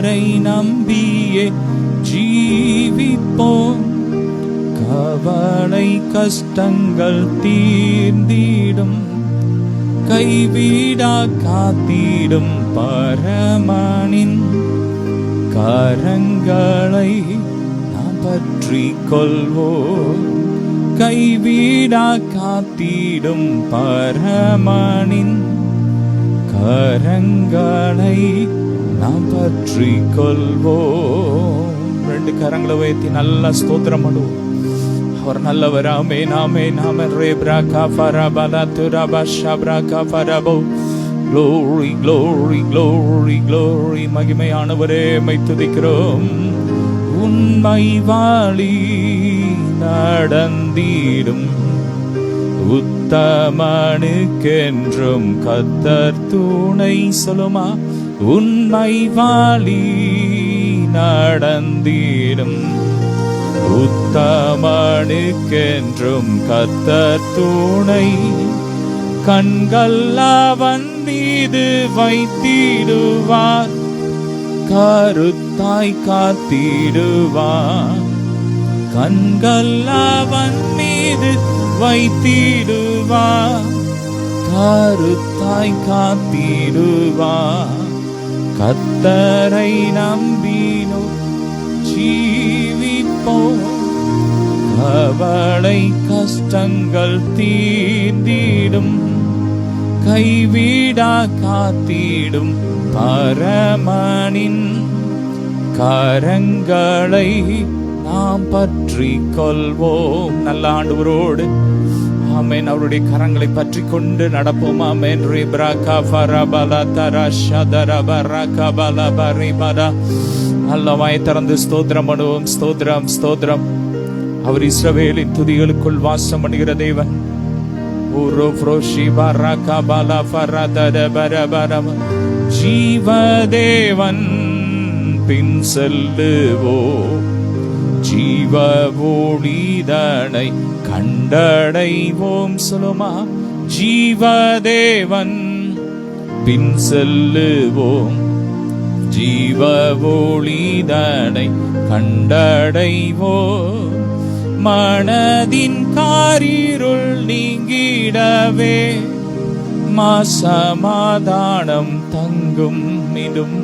கர்த்தரை நம்பியே ஜீவிப்போம். கவலை கஷ்டங்கள் தீர்ந்திடும், கைவிடா காத்திடும் பரமனின் கரங்களை நாம் பற்றி கொள்வோம். கைவிடா காத்திடும் பரமனின் கரங்களை நாம் பற்றி கொள்வோம். ரெண்டு கரங்களை உயர்த்தி நல்லா ஸ்தோத்திரம் பண்ணுவோம். அவர் நல்லவர். Amen amen amen. ரேப்ராகா ஃபரபலா துரபா ஷப்ராகா ஃபரபோ. glory glory glory glory. மகிமையானவரே மை துதிக்கிறோம். உண்மை வாழி நடந்திடும் உத்தமனுக்கென்றும் கர்த்தர் துணை. சொல்லுமா, உண்மை வாழி நடந்திடும் உத்தமனுக்கென்றும் கர்த்தர் துணை. கண்கள் அவன் மீது வைத்திடுவார், கருத்தாய் காத்திடுவார். கண்கள் அவன் மீது வைத்திடுவார், கருத்தாய் காத்திடுவார். கர்த்தரை நம்பினோ ஜீவிப்போம். கவலை கஷ்டங்கள் தீர்ந்திடும், கைவிடா காத்திடும் பரமனின் கரங்களை நாம் பற்றி கொள்வோம். நல்ல ஆண்டவரோடு ஆமென் அவருடைய கரங்களை பற்றி கொண்டு நடப்போம். ஆமென். ரேப்ராகா ஃபரபலா தரஷதரபரகா பலபரிபதா. நல்ல வாய் திறந்து ஸ்தோத்திரம் பண்ணுவோம். ஸ்தோத்திரம் ஸ்தோத்திரம். அவர் இஸ்ரவேலின் துதிகளுக்குள் வாசம் பண்ணுகிற தேவன். ஜீவதேவன் பின் செல்லுவோ, ஜீவ ஒளிதனை கண்டடைவோம். சொல்லுமா, ஜீவதேவன் பின் செல்லுவோம், ஜீவ ஒளிதனை கண்டடைவோம். மனதின் காரிருள் நீங்கிடவே சமாதானம் தங்கும் இடும்.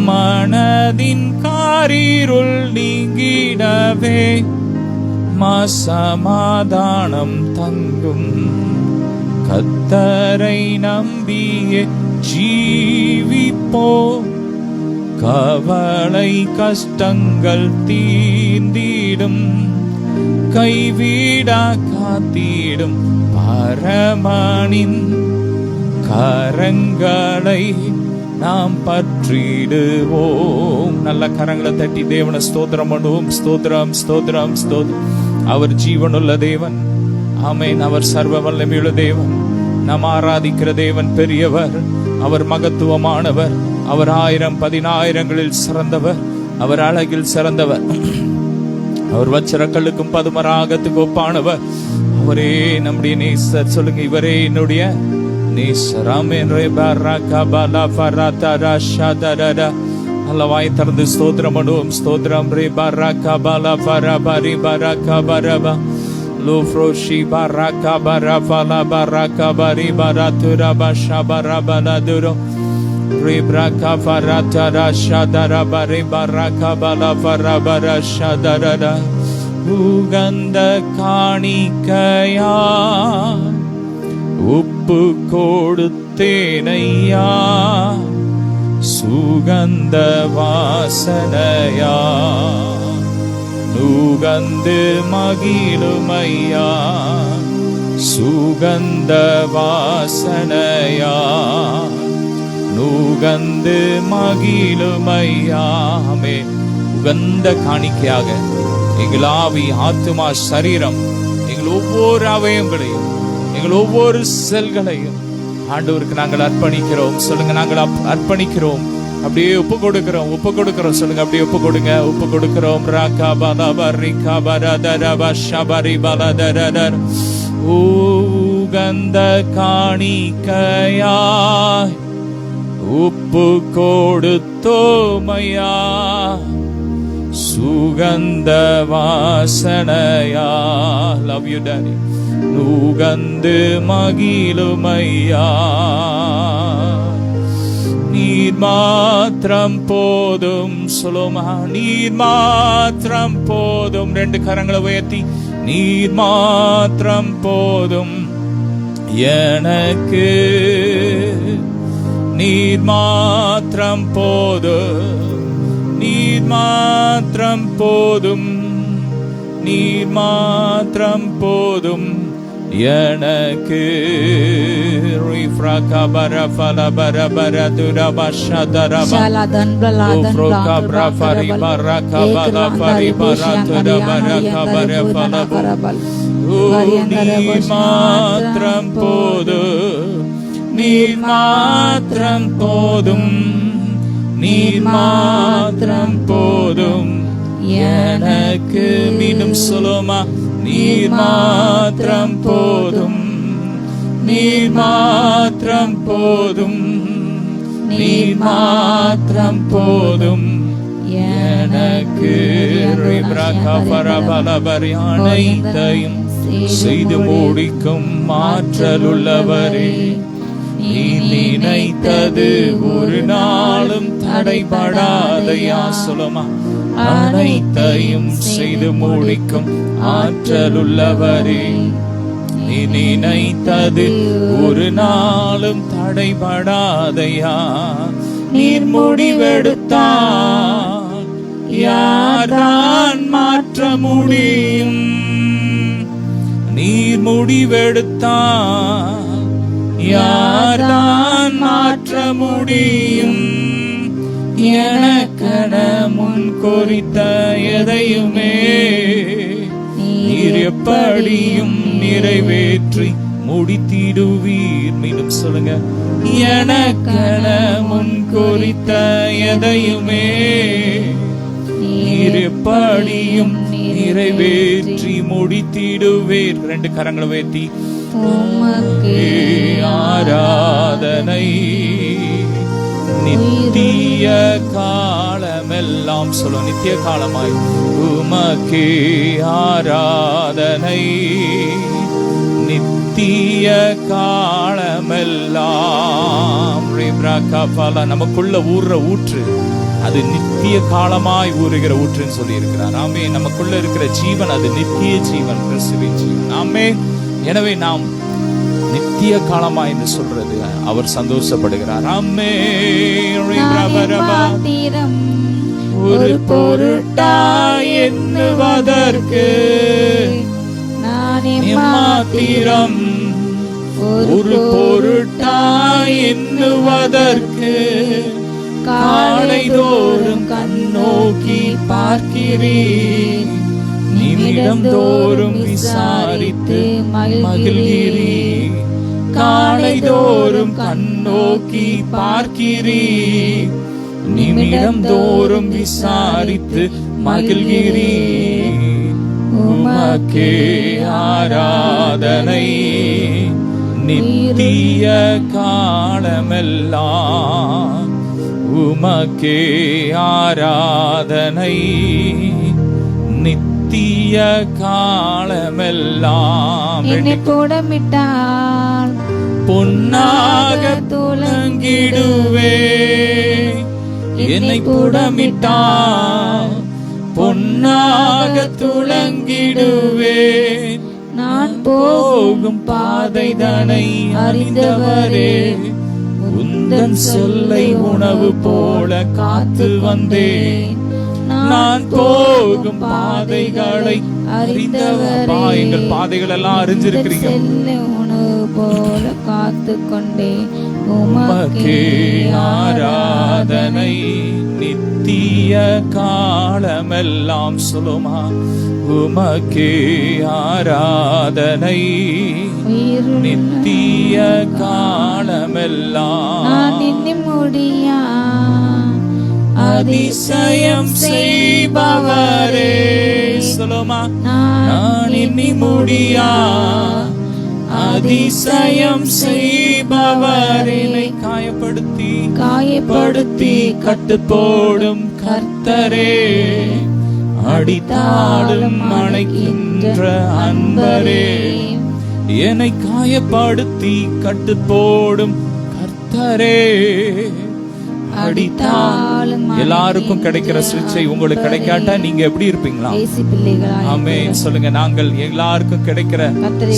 மனதின் காரிருள் நீங்கிடவே சமாதானம் தங்கும். கர்த்தரை நம்பியே ஜீவிப்போம். கவலை கஷ்டங்கள் தீர்ந்திடும், கைவிடா காத்திடும் பரமனின் கரங்களை நாம் பற்றிடுவோம். நல்ல கரங்களை தட்டி தேவனை ஸ்தோத்திரம் பண்ணுவோம். ஸ்தோத்திரம் ஸ்தோத்திரம் ஸ்தோத்திரம். அவர் ஜீவனுள்ள தேவன். ஆமென். அவர் சர்வ வல்லமையுள்ள தேவன். நாம் ஆராதிக்கிற தேவன் பெரியவர். அவர் மகத்துவமானவர். அவர் 1000 சிறந்தவர். அவர் அழகில் சிறந்தவர். அவர் வச்சிரக்களுக்கும் பதுமராகத்துக்கு ஒப்பானவர். அவரே நம்முடைய நேசர். சொல்லுங்க, இவரே என்னுடைய நேசர். ஆமென். ரேபராகா பலபரதரஷதரட. நல்ல வாய் திறந்து ஸ்தோத்திரம் பண்ணுவோம். ஸ்தோத்திரம். ரேபராகா பலபரபரிபரகா பரபா லோஃப்ரோஷி பரகா பரபல பரகா பரிபரதுரப ஷபரபலதுரோ. Rebraka faratara shadara bare baraka bala farabara shadarada. Uganda காணிக்கையா உப்பு கொடுத்தேனையா, சுகந்த வாசனையா நுகந்து மகிழுமையா, சுகந்த வாசனையா நுகந்து மகிழுமையாமே. உகந்த காணிக்கையாக எங்கள் ஆவி, ஆத்துமா, சரீரம், எங்கள் ஒவ்வொரு அவயங்களையும், எங்கள் ஒவ்வொரு செல்களையும் ஆண்டவருக்கு நாங்கள் அர்ப்பணிக்கிறோம். சொல்லுங்க, நாங்கள் அர்ப்பணிக்கிறோம். அப்படியே ஒப்பு கொடுக்கிறோம், ஒப்பு கொடுக்கிறோம். சொல்லுங்க, அப்படியே ஒப்பு கொடுங்க. ஒப்பு கொடுக்கிறோம். ராகா பலபரிகா பரதரப ஷபரி பலதரதர். உகந்த காணிக்கையாய் உப்பு கொடுத்தோமையா சுகந்த வாசனையா. Love you daddy. நுகந்து மகிழுமையா. நீர் மாத்திரம் போதும். சொல்லுமா, நீர் மாத்திரம் போதும். ரெண்டு கரங்களை உயர்த்தி, நீர் மாத்திரம் போதும் எனக்கு. நீர் மாத்திரம் போதும். நீர் மாத்திரம் போதும். நீர் மாத்திரம் போதும் எனக்கு. ரிஃப்ரகா பரஃபல பரபர துரபஷதரப உஃப்ரோகா பிரஃபரி பரகா பலஃபரி பரதுரபரகா பரஃபலப. நீர் மாத்திரம் போதும். நீர் மாத்திரம் போதும். நீர் மாத்திரம் போதும் எனக்கு. மீண்டும் சொல்லுமா, நீர் மாத்திரம் போதும். நீர் மாத்திரம் போதும். நீர் மாத்திரம் போதும் எனக்கு. அனைத்தையும் செய்து முடிக்கும் ஆற்றலுள்ளவரே, நீ நினைத்தது ஒரு நாளும் தடைபடாதையா. சொல்லுமா, அனைத்தையும் செய்து முடிக்கும் ஆற்றலுள்ளவரே, நீ நினைத்தது ஒரு நாளும் தடைபடாதையா. நீர் முடிவெடுத்தால் யார்தான் மாற்ற முடியும்? நீர் முடிவெடுத்தால் யார்தான் மாற்ற முடியும்? எனக்கென முன் குறித்த எதையுமே நீர் எப்படியும் நிறைவேற்றி முடித்திடுவீர். மீண்டும் சொல்லுங்க, எனக்கென முன் குறித்த எதையுமே நீர் எப்படியும் நிறைவேற்றி முடித்திடுவீர். ரெண்டு கரங்களை உயர்த்தி, உமக்கே ஆராதனை நித்திய காலமெல்லாம். சொல்லும், நித்திய காலமாய் உமக்கே ஆராதனை நித்திய காலமெல்லாம். நமக்குள்ள ஊர்ற ஊற்று அது நித்திய காலமாய் ஊறுகிற ஊற்றுன்னு சொல்லி இருக்கிறார். ஆமே, நமக்குள்ள இருக்கிற ஜீவன் அது நித்திய ஜீவன், கிறிஸ்துவின் ஜீவன். ஆமே, எனவே நாம் நித்திய காலமா என்று சொல்றது அவர் சந்தோஷப்படுகிறார். ஆமே, ஒரு பொருட்டா எண்ணுவதற்கு மாத்திரம், ஒரு பொருட்டா எண்ணுவதற்கு காலைதோறும் கண்ணோக்கி பார்க்கிறீர், நிமிடம் தோறும் விசாரித்து மகிழ்கிறீர். காலைதோறும் கண்ணோக்கி பார்க்கிறீர், நிமிடம் தோறும் விசாரித்து மகிழ்கிறீர். உமக்கே ஆராதனை நித்திய காலமெல்லாம். உமக்கே ஆராதனை நித்திய காலமெல்லாம். என்னை போடமிட்டால் பொன்னாக துலங்கிடுவே. என்னை போடமிட்டால் பொன்னாக துலங்கிடுவேன். நான் போகும் பாதைதனை அறிந்தவரே, உந்தன் சொல்லை உணவு போல காத்து வந்தேன். நான் போகும் பாதைகளை அறிந்தவரே, எங்கள் பாதைகள் எல்லாம் அறிஞ்சிருக்கிறீங்க. உணவு போல காத்து கொண்டேன். உமக்கே ஆராதனை நித்திய காலமெல்லாம். சொல்லுமா, உமக்கே ஆராதனை நித்திய காலமெல்லாம். நான் எண்ணி முடியா அதிசயம் செய்பவரே. சொல்லுமா, நான் எண்ணி முடியா அதிசயம் செய்பவரே. இருப்பவர் என்னை காயப்படுத்தி கட்டு போடும் கர்த்தரே, அடித்தாலும் அணைக்கின்ற அன்பரே, என்னை காயப்படுத்தி கட்டு போடும் கர்த்தரே, அடித்தாலும். எல்லாருக்கும் கிடைக்கிற சிகிச்சை உங்களுக்கு கிடைக்காட்டா நீங்க எப்படி இருப்பீங்களா? ஆமென் சொல்லுங்க. நாங்கள் எல்லாருக்கும் கிடைக்கிற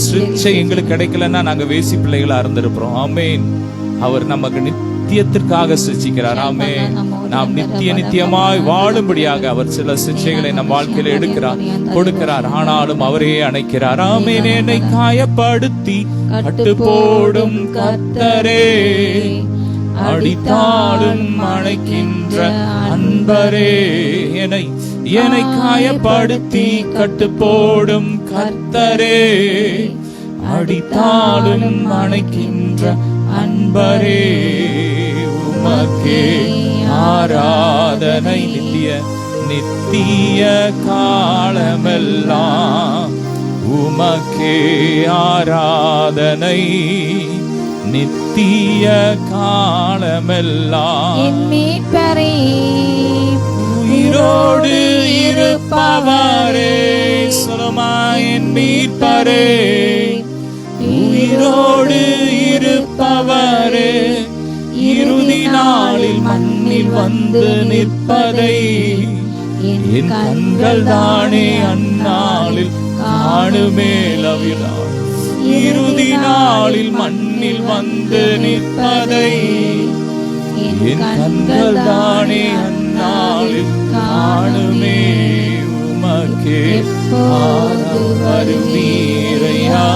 சிகிச்சை எங்களுக்கு கிடைக்கலன்னா நாங்க வேசி பிள்ளைகளா இருந்திருப்போம். ஆமென். அவர் நமக்கு நித்தியத்திற்காக சிக்கிறார். ஆமென். நாம் நித்தியமாய் வாழும்படியாக அவர் சில சிக்ஷைகளை நம் வாழ்க்கையில கொடுக்கிறார். ஆனாலும் அவரே அணைக்கிறார். ஆமென். என்னை காயப்படுத்தி கட்டு போடும் கர்த்தரே, அடித்தாலும் அணைக்கின்ற அன்பரே, என்னை காயப்படுத்தி கட்டு போடும் கர்த்தரே, அடித்தாலும் அணைக்கின்ற அன்பரே, உமக்கே ஆராதனை நித்திய காலமெல்லாம், உமக்கே ஆராதனை நித்திய காலமெல்லாம். என் மீட்பரே, உயிரோடு இருப்பவரே, சொல்லுமா என் மீட்பரே, உயிரோடு இருப்பவரே, இறுதி நாளில் மண்ணில் வந்து நிற்பதை என் கண்கள் தானே அந்நாளில் காணுமே. லவ்யுதான் இறுதி நாளில் மண்ணில் வந்து நிற்பதை என் கண்கள் தானே அந்நாளில் காணுமே. உமக்கே வருவீரையா,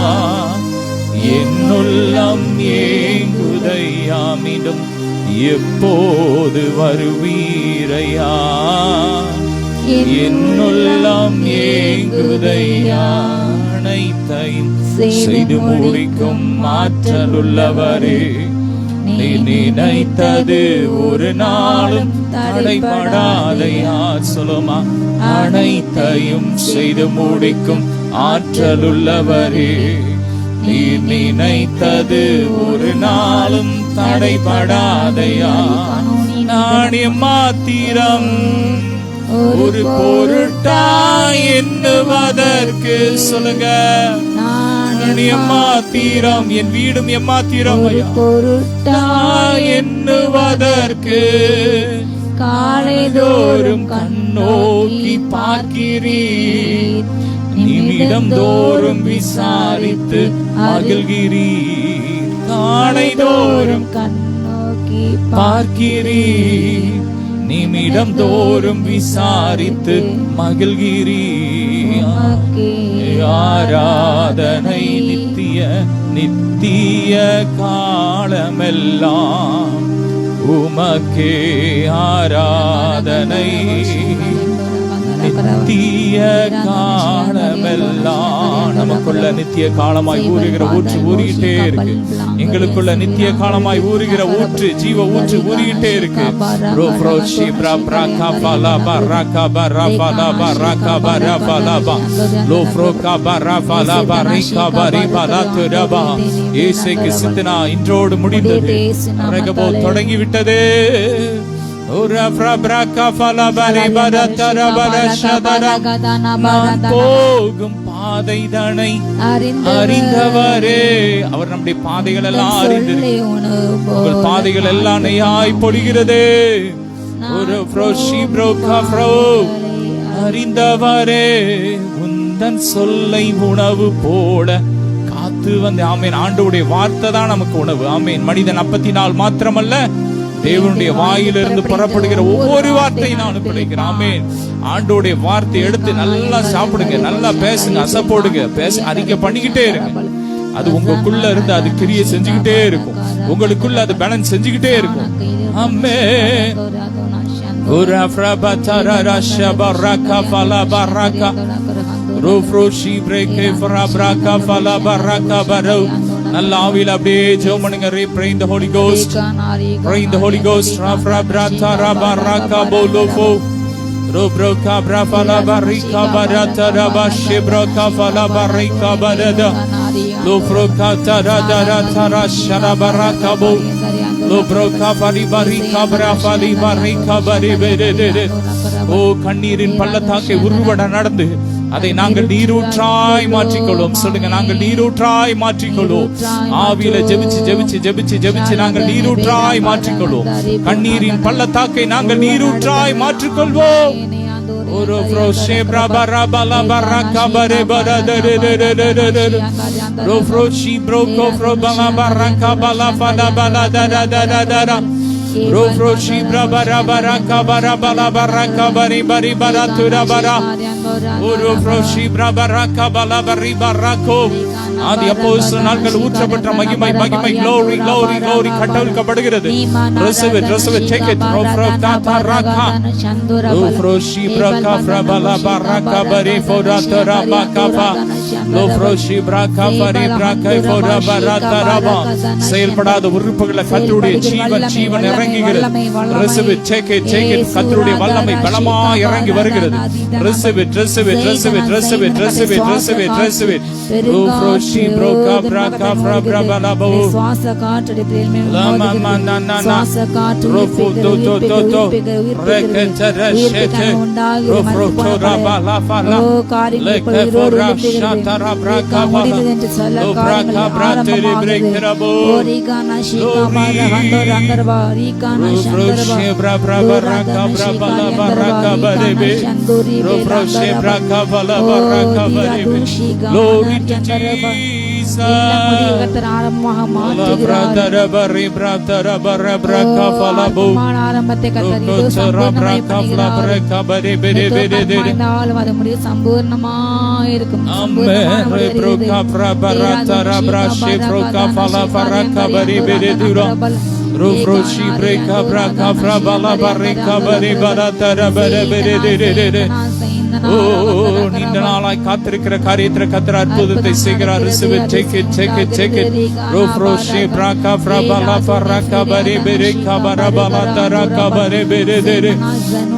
என்னுள்ளம் ஏங்குதையா, மீண்டும் எப்போது வருவீரையா, என்னுள்ளம் ஏங்குதையா, அனைத்தையும் செய்து முடிக்கும் ஆற்றலுள்ளவரே, நீ நினைத்தது ஒரு நாளும் தடைபடாதையா. சொல்லுமா, அனைத்தையும் செய்து முடிக்கும் ஆற்றலுள்ளவரே, நீ நினைத்தது ஒரு நாளும் தடைபடாதையா. நான் எம்மாத்திரம் ஒரு பொருட்டா எண்ணுவதற்கு, சொல்லுங்க, நான் எம்மாத்திரம், என் வீடும் எம்மாத்திரம் பொருட்டா எண்ணுவதற்கு, காலைதோறும் கண்ணோக்கி பார்க்கிறீர், நிமிடம் தோறும் விசாரித்து மகிழ்கிறீர், காலைதோறும் கண்ணோக்கி பார்க்கிறீர், நிமிடம் தோறும் விசாரித்து மகிழ்கிறீர். ஆராதனை நித்திய காலமெல்லாம், உமக்கே ஆராதனை நித்திய காலமெல்லாம். நமக்குள்ள நித்திய காலமாய் ஊறுகிற ஊற்று ஊறிக்கிட்டே இருக்கு. எங்களுக்குள்ள நித்திய காலமாய் ஊறுகிற ஊற்று, ஜீவ ஊற்று ஊறிக்கிட்டே இருக்கு. இன்றோடு முடிந்தது, தொடங்கிவிட்டது. போகும் பாதைதனை அறிந்தவரே, அவர் நம்முடைய பாதைகள் எல்லாம் அறிந்தது. பாதைகள் எல்லாம் நெய்யாய் பொழிகிறது. அறிந்தவரே, உந்தன் சொல்லை உணவு போல காத்து வந்து. ஆமேன். ஆண்டவருடைய வார்த்தை தான் நமக்கு உணவு. ஆமேன். மனிதன் அப்பத்தினால் மாத்திரமல்ல, தேவனுடைய வாயிலிருந்து புறப்படுகிற ஒவ்வொரு வார்த்தையும் நான் பிடிக்கிறேன். ஆமென். ஆண்டோடைய வார்த்தை எடுத்து நல்லா சாப்பிடுங்க, நல்லா பேசுங்க, அசைப்போடுங்க, அறிக்கை பண்ணிக்கிட்டே இருங்க. அது உங்களுக்குள்ள இருந்து அது கிரியை செஞ்சுக்கிட்டே இருக்கும். உங்களுக்குள்ள அது பேலன்ஸ் செஞ்சுக்கிட்டே இருக்கும். ஆமென். நல்ல ஆவியில் அப்படியே ஜெபம் பண்ணுங்க. Pray in the Holy Ghost. Pray in the Holy Ghost. Lubroka taradara tara sharabarakabo. Lubroka baribarika brafali barika baribedede. ஓ கண்ணீரின் பள்ளத்தாக்கை உருவட நடந்து அதை நாங்கள் நீரூற்றாய் மாற்றிக்கொள்வோம். சொல்லுங்க, நாங்கள் நீரூற்றாய் மாற்றிக்கொள்வோம். ஆவியில ஜெபிச்சு ஜெபிச்சு ஜெபிச்சு ஜெபிச்சு நாங்கள் நீரூற்றாய் மாற்றிக்கொள்வோம். கண்ணீரின் பள்ளத்தாக்கை நாங்கள் நீரூற்றாய் மாற்றிக்கொள்வோம். ஒரு ஃப்ரோஷே பிரபரா பலா பரக்கா பரே பரதரதரதரதர ரோ ஃப்ரோஷி ப்ரோகோ ஃப்ரோ பலா பரக்கா பலா பலா பலா தரதரதர ரோ ஃப்ரோஷி பிரபரா பரக்கா பரா பலா பரக்கா பரி பரி பரதுர பரா ஒரு ஃப்ரோஷி பிரபரக்கா பலா பரி பரக்கோ. ஆதி அப்போஸ்தலர் நாட்கள் ஊற்றப்பட்ட மகிமை மகிமை glory glory glory கட்டவிழ்க்கப்படுகிறது. receive it take it rofrotatarakha rofroshi braka frabala baraka bari foratara bakapa rofroshi braka bari braka forabaratara. செயல்படாத உறுப்புகளை கர்த்தருடைய ஜீவன் இறங்குகிறது. receive it take it கர்த்தருடைய வல்லமை பலமாய் இறங்கி வருகிறது. receive it She broke up raka frabra balabo swasa kaatru prelme lama manana swasa kaatru rofu to reketara shete rofu to bala fala leke fora shatara braka bala braka brateri brekerabo origana shikamara handor andarba rikana shandarba brabra baraka brabala baraka barebe rofu braka bala baraka barebe. Glory to Jesus. நீண்ட நாளாய் காத்திருக்கிற காரியத்தில் கர்த்தர் அற்புதத்தை செய்கிறார். take it rofroshi braka frabala faraka bari bereka barabala taraka bare berede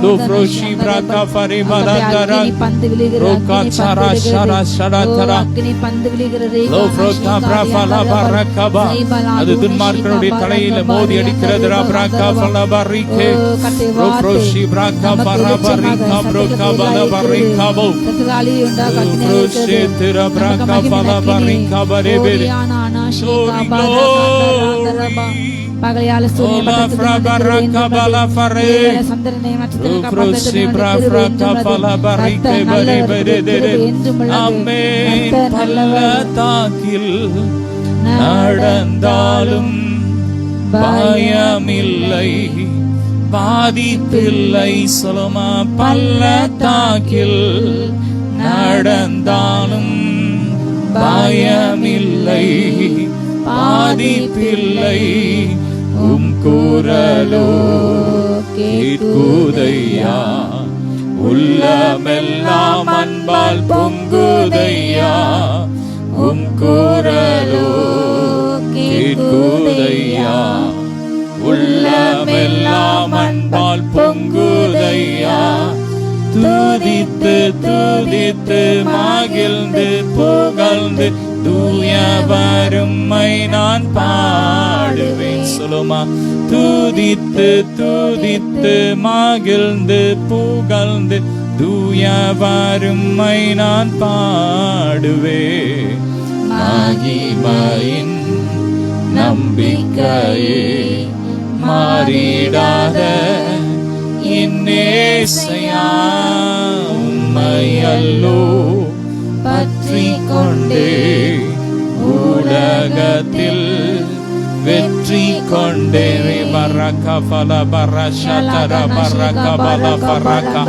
rofroshi braka fari baratara roka chara shara shara tara rofroka brafala baraka ba. அது துன்மார்க்கருடைய தலையில மோதி அடிக்கிறது. braka fala barike rofroshi braka barabarika broka bala barikabo rofroshi tira braka fala barika bare bere. பகலையால சூரியனை பல ஃபரே ரூப்ரோசி பிரஃப்ரா பல பரிகே பரி பரிதே ஆமென். பள்ளத்தாக்கில் நடந்தாலும் பயமில்லை பாதிப்பில்லை. சொல்லுமா, பள்ளத்தாக்கில் நடந்தாலும் பயமில்லை பாதிப்பில்லை. குரலோ கேட்குதையா, உள்ளமெல்லாம் அன்பால் பொங்குதையா. குரலோ கேட்குதையா, உள்ளமெல்லாம் அன்பால் பொங்குதையா. துதித்து துதித்து மகிழ்ந்து புகழ்ந்து தூயவரும்மை நான் பாடுவேன். சொல்லுமா, துதித்து துதித்து மகிழ்ந்து புகழ்ந்து தூயவரும்மை நான் பாடுவேன். மகிமையின் நம்பிக்கையே மாறிடாத என்னேசையா, உம்மையல்லோ பற்றி கொண்டே உலகத்தில் வெற்றி கொண்டே. பரக்கா பல பரஷதர பரக்கா பல பரக்கா.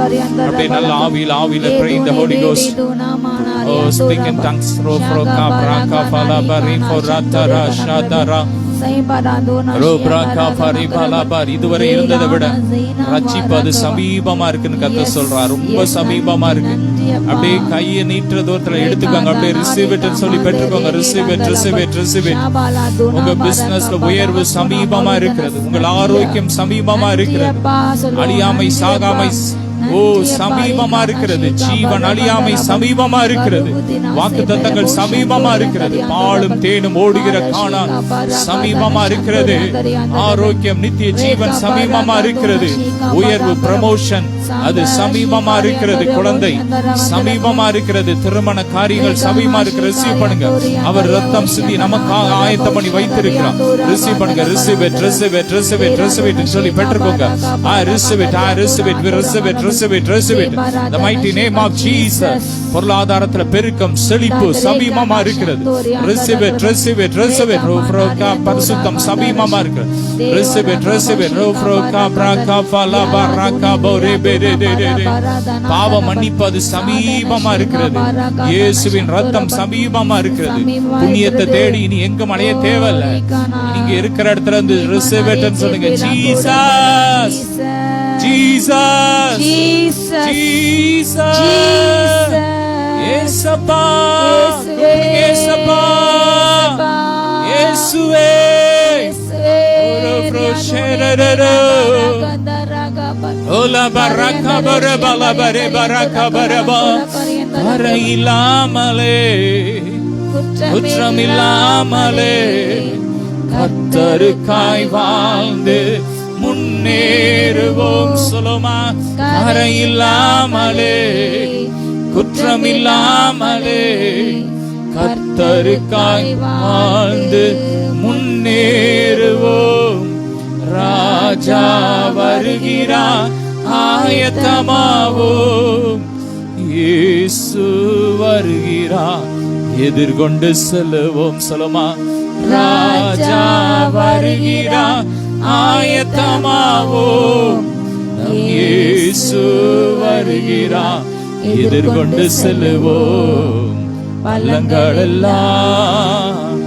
அப்படியே நல்ல ஆவியில pray in the Holy Ghost. Oh, speak in tongues. Rofroka braka pala bari foratara shadara ரோப்ராகா பரிபாலா பார். இதுவரை இருந்ததை விட ரட்சிப்பது சமீபமா இருக்குன்னு கர்த்தர் சொல்றார். ரொம்ப சமீபமா இருக்கு. அப்படியே கையை நீட்டுற தூரத்துல எடுத்துக்கோங்க. அப்படியே ரிசீவ் இட் சொல்லி பெற்றுக்கோங்க. Receive it. உங்க பிசினஸ்ல உயர்வு சமீபமா இருக்கிறது. உங்கள் ஆரோக்கியம் சமீபமா இருக்கிறது. அழியாமை சாகாமை ஓ சமீபமா இருக்கிறது. ஜீவன் அழியாமை சமீபமா இருக்கிறது. வாக்குத்தத்தங்கள் சமீபமா இருக்கிறது. பாலும் தேனும் ஓடுகிற கானான் சமீபமா இருக்கிறது. ஆரோக்கியம், நித்திய ஜீவன் சமீபமா இருக்கிறது. உயர்வு, ப்ரமோஷன் அது சமீபமா இருக்கிறது. குழந்தை சமீபமா இருக்கிறது. திருமண காரியங்கள் சமீபமா இருக்கிறது. ரிசீவ் பண்ணுங்க. அவர் ரத்தம் சிந்தி நமக்காக ஆயத்தம் பண்ணி வைத்திருக்கிறார். ரிசீவ் பண்ணுங்க. Receive it, receive it, receive it, receive it சொல்லி பெற்றுக்கோங்க. I receive it, I receive it, we receive it, receive it, receive it. The mighty name of Jesus. பொருளாதாரத்துல பெருக்கம், செழிப்பு சமீபமா இருக்கிறது. Receive it, receive it, receive it. ரோப்ரோகா பரிசுத்தம் சமீபமா இருக்கிறது. Receive it, receive it. ரோப்ரோகா பிரகா ஃபலா பரகா போரே பெரே டே டே. பாவ மன்னிப்பது சமீபமா இருக்கிறது. இயேசுவின் ரத்தம் சமீபமா இருக்கிறது. புண்ணியத்தை தேடி இனி எங்கும் அலைய தேவையில்லை. நீங்க இருக்கிற இடத்துல இருந்து receive it ன்னு சொல்லுங்க. Jesus, Jesus, Jesus, ஏசப்பா, ஏசப்பா, இயேசுவே, ஓலா பரக்கா பரபலா பரே பரக்கா பரபா. கரையில்லாமலே, குற்றமில்லாமலே கர்த்தருக்காய் வாழ்ந்து முன்னேறுவோம். சொல்லுமா, கரையில்லாமலே, குற்றமில்லாமலே கர்த்தருக்காய் வாழ்ந்து முன்னேறுவோம். ராஜா வருகிறார், ஆயத்தமாவோம். இயேசு வருகிறார், எதிர்கொண்டு செல்லுவோம். சொல்லுமா, ராஜா வருகிறார், ஆயத்தமாவோம். இயேசு வருகிறார், எதிர்கொண்டு செல்லுவோம். பள்ளங்கள் எல்லாம்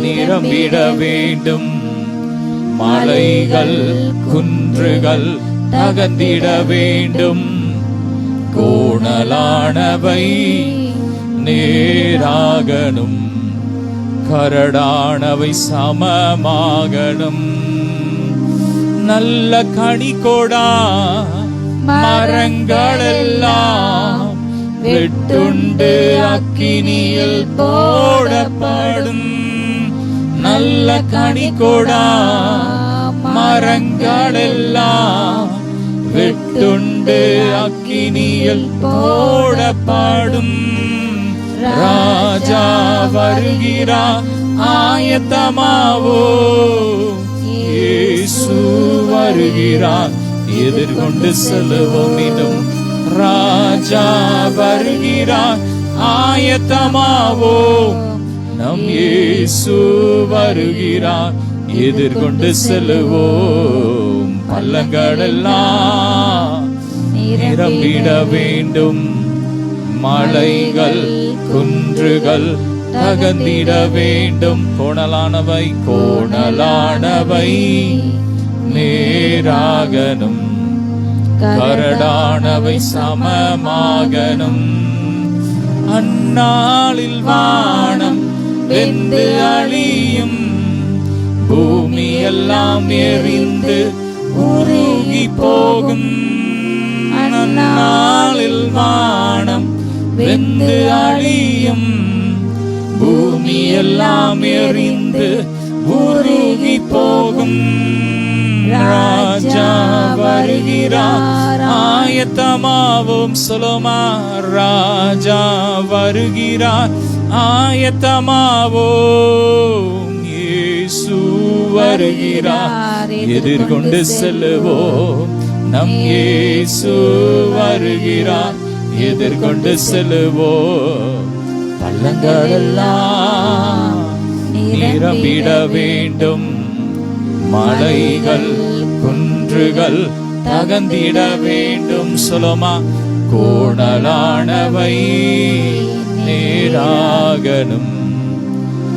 நிரம்பிட வேண்டும். மலைகள் குன்றுகள் தகர்ந்திட வேண்டும். கோணலானவை நேராகணும், கரடானவை சமமாகணும். நல்ல கனிகொடா மரங்களெல்லாம் வெட்டுண்டு அக்கினியில் போடப்படும். நல்ல கனிகொடா மரங்களெல்லாம் வெட்டுண்டு அக்கினியில் போடப்படும். ராஜா வருகிறார், ஆயத்தமாவோம். இயேசு வருகிறார், எதிர்கொண்டு செல்லுவோம். மீண்டும் ராஜா வருகிறார், ஆயத்தமாவோம். நம் இயேசு வருகிறார், எதிர்கொண்டு செல்லுவோம். பள்ளங்கள் எல்லாம் நிரம்பிட வேண்டும். மலைகள் குன்றுகள் தகர்ந்திட வேண்டும். கோணலானவை கோணலானவை நேராகணும், கரடானவை சமமாகணும். அந்நாளில் வானம் வெந்து அழியும், பூமி எல்லாம் எரிந்து உருகி போகும். அந்நாளில் வானம் வெந்து அழியும், பூமி எல்லாம் எரிந்து உருகி போகும். ராஜா வருகிறார், ஆயத்தமாவோம். சொல்லுமா, ராஜா வருகிறார், ஆயத்தமாவோம். இயேசு வருகிறார், எதிர்கொண்டு செல்லுவோம். நம் இயேசு வருகிறார், எதிர்கொண்டு செல்லுவோம். பள்ளங்கள் எல்லாம் நிரம்பிட வேண்டும். மலைகள் குன்றுகள் தகர்ந்திட வேண்டும். சொல்லுமா, கோணலானவை நேராகணும்,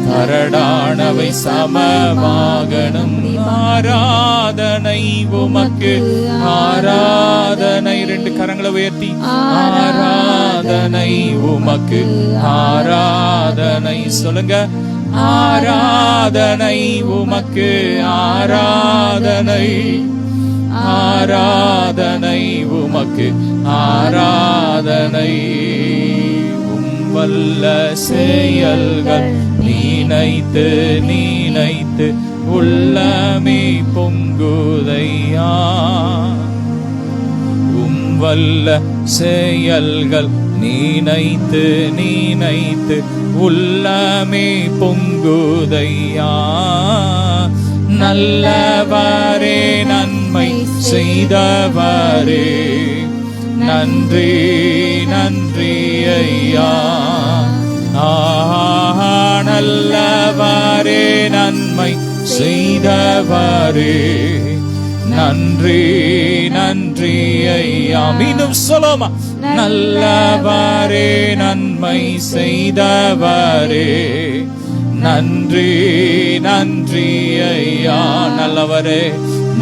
கரடானவை சமமாகணும். ஆராதனை உமக்கு, ஆராதனை. ரெண்டு கரங்களை உயர்த்தி, ஆராதனை உமக்கு, ஆராதனை சொல்லுங்க. ஆராதனை உமக்கு, ஆராதனை, ஆராதனை உமக்கு, ஆராதனை. வல்ல செயல்கள் நினைத்து நினைத்து உள்ளமே பொங்குதையா. வல்ல செயல்கள் நினைத்து நினைத்து உள்ளமே பொங்குதையா. நல்லவரே நன்மை செய்தவரே நன்றி நன்றி ஐயா. நல்லவரே நன்மை செய்தவரே நன்றி நன்றி ஐயா. மீண்டும் சொல்லுமா, நல்லவரே நன்மை செய்தவரே நன்றி நன்றி ஐயா. நல்லவரே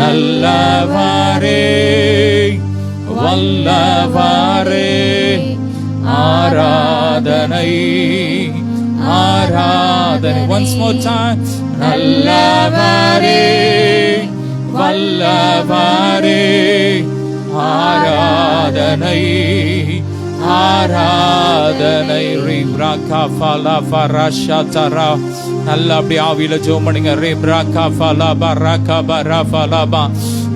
நல்லவரே வல்லவரே ஆராதனை ஆராதனை. once more time. நல்லவரே வல்லவரே ஆராதனை ஆராதனை. ரீப்ராகா ஃபலா ஃபரஷதரா. நல்லா அப்படி ஆவியில ஜெபம் பண்ணுங்க. ரீப்ராகா ஃபலா பரகா பரா ஃபலபா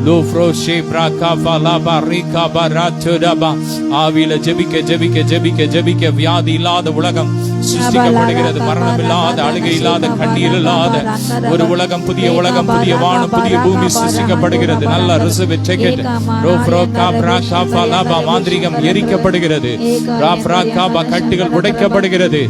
லோஃப்ரோஷே பிராகா ஃபலா பரிகா பராத்துடபா. ஆவியில ஜெபிக்க ஜெபிக்க ஜெபிக்க ஜெபிக்க வியாதி இல்லாத உலகம் சிருஷ்டிக்கப்படுகிறது. மரணம் இல்லாத, அழுகை இல்லாத, கண்ணீர் இல்லாத ஒரு உலகம், புதிய உலகம், புதிய வானம், புதிய பூமி சிருஷ்டிக்கப்படுகிறது. நல்ல ரிசர்வ் டிக்கெட். ரோஃப்ரோகா பிராகா ஃபலபா. மாந்திரிகம் எரிக்கப்படுகிறது. ராஃப்ராகா கட்டுகள் உடைக்கப்படுகிறது.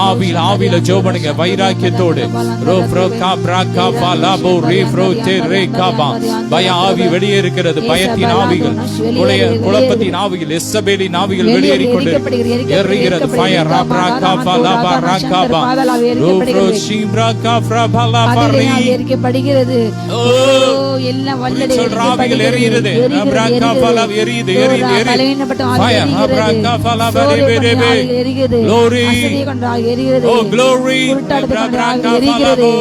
ஆவியில் ஆவியில ஜெபம் பண்ணுங்க வைராக்கியத்தோடு. ரோஃப்ரோகா பிராகா ஃபலபோ ரீஃப்ரோதே ரேகாபா. பய ஆவி வெளியே இருக்கிறது. பயத்தின் ஆவிகள், குழப்பத்தின் ஆவிகள், எசபேலின் ஆவிகள் வெளியேறிக் கொண்டிருக்கிறது. ஃபயர் ராப்ராகா ஃபலபா ராகாபா ரோஃப்ரோஷி பிராகா ஃபலபா பரி எரிக்கப்படுகிறது. ஓ எல்லாம் வல்லடைகள் ஆவிகள் எரியுது. ராப்ராகா ஃபலபா எரியுது எரியுது எரியுது. ஃபயர் ராப்ராகா ஃபலபா எரியுது. glory எரியுது. ஓ glory ராப்ராகா ஃபலபா.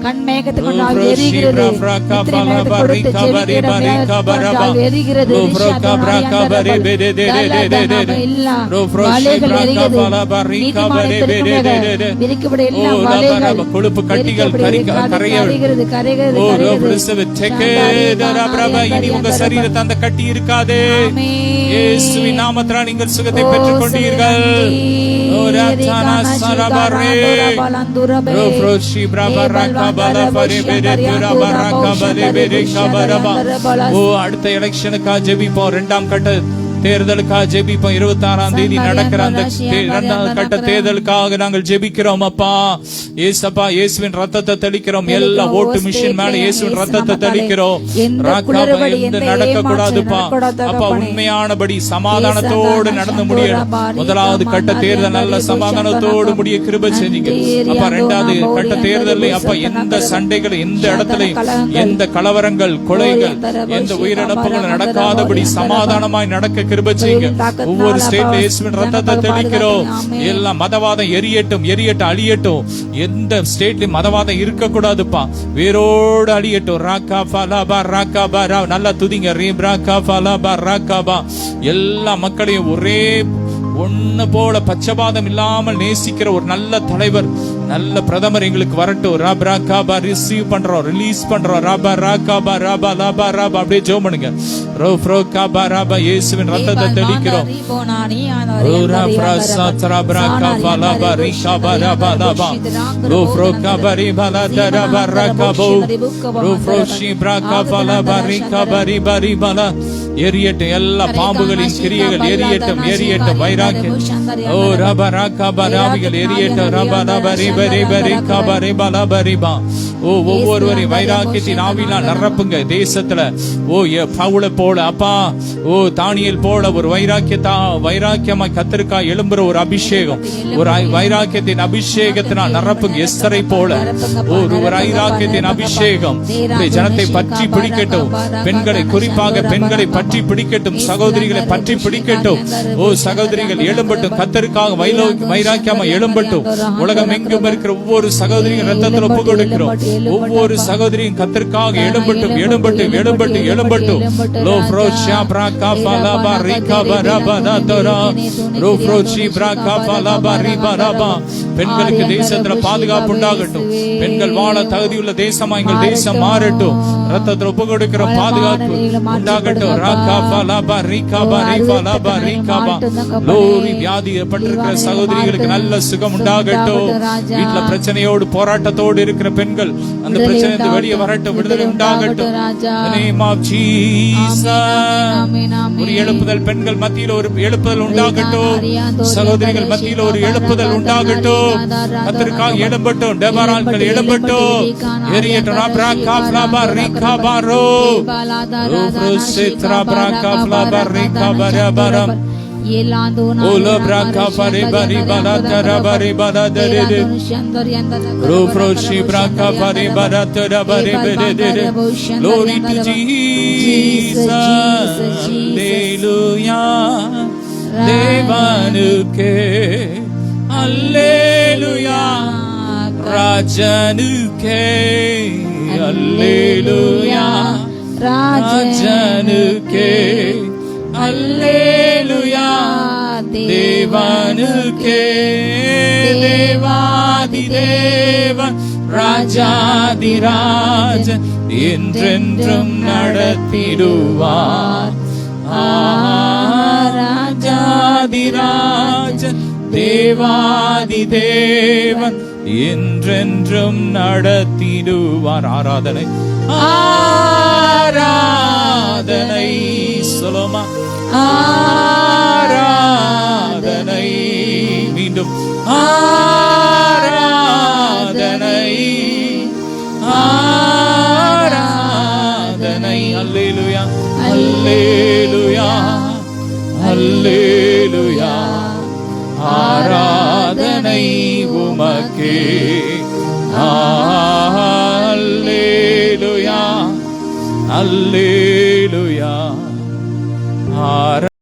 கண்மேகத்தை கொண்டு எரியுது. ராப்ராகா ஃபலபா ரிகபரி பரிகா பரபா ரோஃப்ரோகா பிராகா பரி பெதே தே தே தே தே தே ரோஃப்ரோஷி பிராகா ஃபலபா ரிகபரி பெதே தே தே தே. ஓ ரபரப கொழுப்பு கட்டிகள் கரைகிறது. ஓ ரோஃப்ரோசவ டெகேதரா பிரபா. இனி உங்க சரீரத்தில் அந்த கட்டி இருக்காதே. இயேசுவின் நாமத்தினால் நீங்கள் சுகத்தை பெற்றுக் கொண்டீர்கள். ஓ ரத்தானா சரபரே ரோஃப்ரோஷி பிரபா ரகா பல பரி பெதே துரா பரகா பலே பெதே கபரபா. ஓ அடுத்த எலெக்ஷனுக்காக ஜெபிப்போம். 2ஆம் கட்ட தேர்தலுக்காக ஜெபிப்போம். 26ஆம் தேதி நடக்கிற அந்த 2ஆம் கட்ட தேர்தலுக்காக நாங்கள் ஜெபிக்கிறோம். அப்பா ஏசப்பா, இயேசுவின் ரத்தத்தை தெளிக்கிறோம். எல்லா ஓட்டு மிஷின் மேல இயேசுவின் ரத்தத்தை தெளிக்கிறோம். நடக்க கூடாதுப்பா. அப்பா உண்மையானபடி சமாதானத்தோடு நடந்து முடியணும். 1வது கட்ட தேர்தல் நல்ல சமாதானத்தோடு முடிய கிருபை செஞ்சீங்க அப்பா. 2வது கட்ட தேர்தல் அப்பா எந்த சண்டைகள், எந்த இடத்துல எந்த கலவரங்கள், கொலைகள், எந்த உயிரிழப்புகள் நடக்காதபடி சமாதானமாய் நடக்க கிருபை செய்யுங்க. ஒவ்வொரு ஸ்டேட்ல இயேசுவின் ரத்தத்தை தெளிக்கிறோம். எல்லாம் மதவாதம் எரியட்டும் எரியட்டும் அழியட்டும். எந்த ஸ்டேட்லயும் மதவாதம் இருக்க கூடாதுப்பா. வேரோடு அழியட்டும். ராகா ஃபலபா ராகாபா. நல்லா துதிங்க. ரீப்ராகா ஃபலபா ராகாபா. எல்லா மக்களையும் ஒரே ஒண்ணு போல பச்சபாதம் இல்லாமல் நேசிக்கிற ஒரு நல்ல தலைவர், நல்ல பிரதமர் எங்களுக்கு வரட்டும். ராபா ரிசீவ் பண்றோம், ரிலீஸ் பண்றோம். ராபா ராகாபா ராபா லாபா ராபா. அப்படியே ஜெபம் பண்ணுங்க. ரோஃப்ரோகாபா ராபா. இயேசுவின் ரத்தத்தை தெளிக்கிறோம். எரியட்டும் எல்லா பாம்புகளின் கிரியைகள் எரியட்டும் எரியட்டும். வைராக்கியம் ஓ ரபா ராகாபா ராவிகள் எரியட்டும். ரபா ரபா ரிபா ரிபா ரிகாபா ரிபா லபா ரிபா. ஓ ஒவ்வொருவரையும் வைராக்கியத்தின் ஆவியினால் நிரப்புங்க தேசத்துல. ஓ பவுல போல அப்பா, ஓ தானியேல் போல ஒரு வைராக்கியமா கத்தருக்கா எழும்புற ஒரு அபிஷேகம், ஒரு வைராக்கியத்தின் அபிஷேகத்தினால் நிரப்புங்க. எஸ்தரை போல ஒரு வைராக்கியத்தின் அபிஷேகம் ஜனத்தை பற்றி பிடிக்கட்டும். பெண்களை, குறிப்பாக பெண்களை பற்றி பிடிக்கட்டும். சகோதரிகளை பற்றி பிடிக்கட்டும். ஓ சகோதரிகள் எழும்பட்டும். கத்தருக்காக வைராக்கியமா எழும்பட்டும். உலகம் எங்கும் இருக்கிற ஒவ்வொரு சகோதரிகள் ரத்தத்தில் ஒப்பு கொடுக்கிறோம். ஒவ்வொரு சகோதரியும் கர்த்தருக்காக எழும்பட்டும் எழும்பட்டும் எழும்பட்டும் எழும்பட்டும். லோ ஃப்ரோஷா பிரகா பலபா ரிகா பரபா தரா ரோ ஃப்ரோஷி பிரகா பலபா ரிபரபா. பெண்களுக்கு தேசத்துல பாதுகாப்பு உண்டாகட்டும். பெண்கள் வாழ தகுதியுள்ள தேசமா எங்கள் தேசம் மாறட்டும். ரத்தத்தில் ஒப்பு கொடுக்கிற பாதுகாப்பு உண்டாகட்டும். ராகா பலபா ரிகா பரிபலபா ரிகாபா. லோரி வியாதிப்பட்டிருக்கிற சகோதரிகளுக்கு நல்ல சுகம் உண்டாகட்டும். வீட்டுல பிரச்சனையோடு போராட்டத்தோடு இருக்கிற பெண்கள் அந்த பிரச்சனை வெளியே வரட்டும். விடுதலை உண்டாகட்டும். name of Jesus. ஒரு எழுப்புதல் பெண்கள் மத்தியில் ஒரு எழுப்புதல் உண்டாகட்டும். சகோதரிகள் மத்தியில் ஒரு எழுப்புதல் உண்டாகட்டும். கர்த்தருக்காக எழும்பட்டும். டெபராள்கள் எழும்பட்டும். எரியட்டும். ராப்ராகா ஃப்ளாபா ரிகாபாரோ ரோப்ரோசித்ரா பிராகா ஃப்ளாபா ரிகாபரபரம் ஓலோ பிராகா பரிபரி பலதர பரிபலதரே ரோப்ரோஷி பிராகா பரிபலதர பரிபலதரே. Glory to Jesus. Hallelujah. தேவனுக்கே அல்லேலூயா. ராஜனுக்கே அல்லேலூயா. ராஜனுக்கே அல்லேலூயா. தேவனுக்கே தேவாதி தேவன் ராஜாதிராஜன் என்றென்றும் நடத்திடுவார். ராஜாதிராஜன் தேவாதி தேவன் என்றென்றும் நடத்திடுவார். ஆராதனை ஆராதனை சொல்லுமா. ஆராதனை மீண்டும் ஆராதனை ஆராதனை. அல்லேலூயா அல்லேலூயா அல்லேலூயா. ஆராதனை உமக்கே. அல்லேலூயா அல்லேலூயா. ஆராதனை